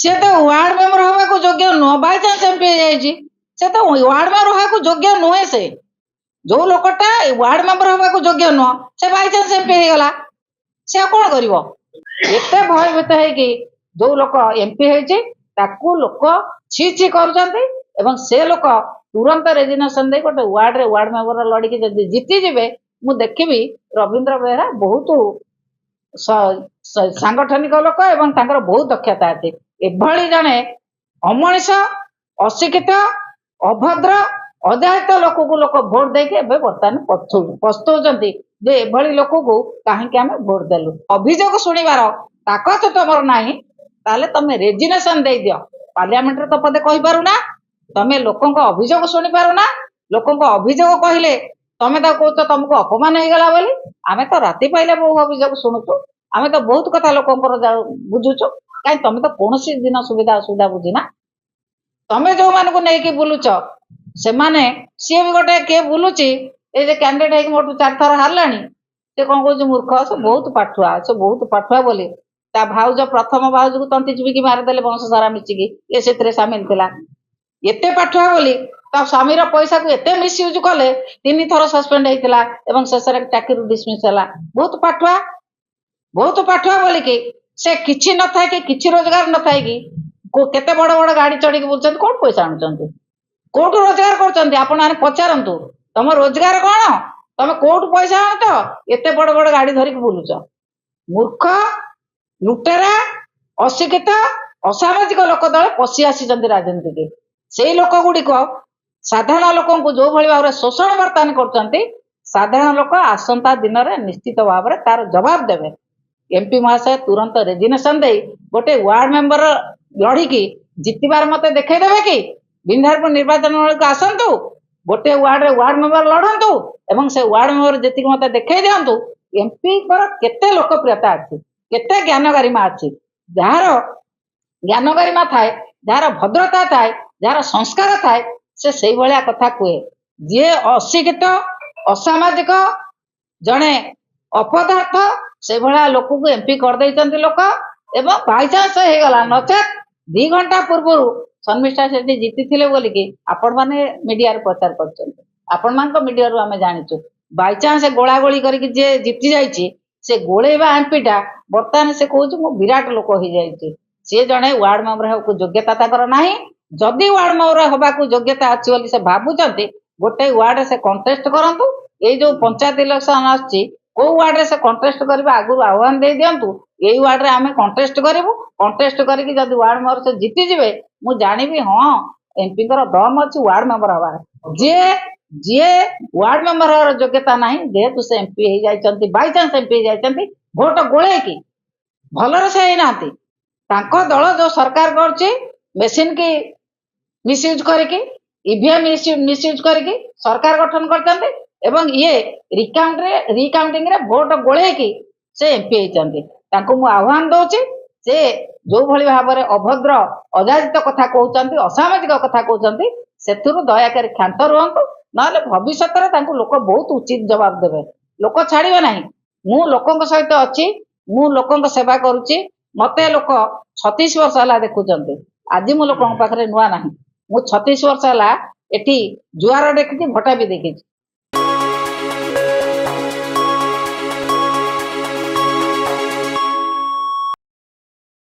सी तो ward member हवा को योग्य नुह बाय चांस एमपी जाइए से तो वार्ड मेंबर हवा को योग्य नुहे से जो लोकटा वार्ड मेंबर हवा को योग्य नुह से बाय चांस एमपी हो गला से कौन करिवो एते भयभीत है कि जो लोक एमपी होइछि ताकू लोक छी छी करूछन्ते एवं से लोक तुरंत रेजिग्नेशन दे गोटे वार्ड रे वार्ड मेंबर लड़की जदि जीति जिवे मु देखिबी रविंद्र बेहरा बहुत सांगठनिक लोक एवं तांकर बहुत दक्षता अछि एभली जने अमनिष अशिक्षित अभद्र अदायित लोक को लोक भोट देके बर्तमान पछतौचंती जे एभली लोक को कहीं आम भोट देलु अभियोग शुणिबार ताकत तुमर नाही ताले तमे रेजिग्नेशन दे दियो पार्लियामेंट रे तो पदे कहि पारुना तमे लोकंक अभियोग शुणी पारुना लोकंक अभियोग कहले तमे तो कहतो तुमको अपमान हो गला बोली आमे तो राति पाइले बहु अभियोग शुणुचु आमे तो बहुत कथा लोकंकर बुझुचु कहीं तमे तो कौन दिन सुविधा असुविधा बुझिना तमे जो मान को नहीं बुलुच से माने सी भी गोटे किए बुलुची ये कैंडिडेट है मोटू 4 थर हारलानी से कौन कह मूर्ख से बहुत पाठुआ बोली ता भाउज प्रथम भाउज को तंती चिबिकी मारिदेले वंश सारा मिचिकी ये से सामिल थिला एते पाठुआ बोली ता स्वामीर पैसा को एते मिसयूज कले 3 थर सस्पेंड होइतिला एवं शेषरे चाकरी डिसमिस होला बहुत पाठुआ बोली कि से किछि न थाए कि किछि रोजगार न थाए कि केते बड़ बड़ गाड़ी चढ़ी बुलचंत कोन पैसा आनुचंत कोठु रोजगार करचंत आपण माने पचारंतु तम रोजगार कोन तमे कोठु पैसा आनतो एते बड़ बड़ गाड़ी धरि बुलुच मूर्ख लुटेरा अशिक्षित असामाजिक लोक दल पशि आसीचंत राजनीति के सेई लोक गुडी को साधारण लोक को जो भली भाव शोषण बर्तमान करचंती साधारण लोक आसंता दिन रे निश्चित भाव रे तार जवाब देबे एमपी महाशय तुरंत रेजिग्नेशन दे गोटे वार्ड मेंबर लड़ी की जितबार मत देखे देवे कि बिंधारपुर निर्वाचन को आसतु गोटे वार्ड रे वार्ड मेंबर लड़तु एवं से वार्ड मेंबर जी मत देखे दिंतु एमपी केते लोकप्रियता अच्छी केते ज्ञान गरिमा अच्छी जार ज्ञान गरिमा थाए जार भद्रता थाए जार संस्कार थाए से भाया कथा कहे जी अशिक्षित असामाजिक जड़े अपदार्थ से भाया लोक को एमपी कर लोक एवं बाईचांस हो गला नचेत 2 घंटा पूर्व शर्मिष्ठा शेट्टी जीति थे बोलिकी आपण मैंने मीडिया प्रचार कर मीडिया आम जाचु बाईचांस गोला गोली करके जीति जाइए गोलेवा एमपीटा बर्तमान से कहूँ विराट लोक हो जाए सी जड़े वार्ड मेंबर को योग्यता ताकर ना जदि वार्ड मेंबर हवा को योग्यता अच्छी बोली से भावुंट गोटे वार्ड से कंटेस्ट करूँ ये जो पंचायत इलेक्शन आसची को वार्ड रे से कंटेस्ट करबा आगु आह्वान दे दियंतु एई वार्ड रे आमे कंटेस्ट करिवु कंटेस्ट करके जदि वार्ड मेंबर से जीति जिवे मु जानिबी हां एमपी कर दम अछि वार्ड मेंबर हवा जे जे वार्ड मेंबर रो योग्यता नाही जेहेतु से एमपी हे जाइचंती बाय चांस एमपी हे जाइचंती भोट गोळे की भलर से हे नाती तांको दल जो सरकार करछि मशीन की मिसयूज करके ईवीएम मिसयूज करके सरकार गठन करचंती एवं ये रिकाउंटिंग रे भोट गोळे की से एमपी होइचंती तांको मु आह्वान दउची से जो भली भाव रे अभद्र अजादित कथा कहउचंती असामाजिक कथा कहउचंती सेथुरु दया करी क्षांत रहंतु नाले भविष्य रे तांको लोक बहुत उचित जवाब देबे लोक छाड़िबे नाही मु लोकंक सहित अछि मु लोकंक सेवा करूची मते लोक 36 वर्ष हला देखुचंती आज मु लोकंक पाखरे नुआ नाही मु 36 वर्ष हला एठी जुआर देखि भटा भी देखि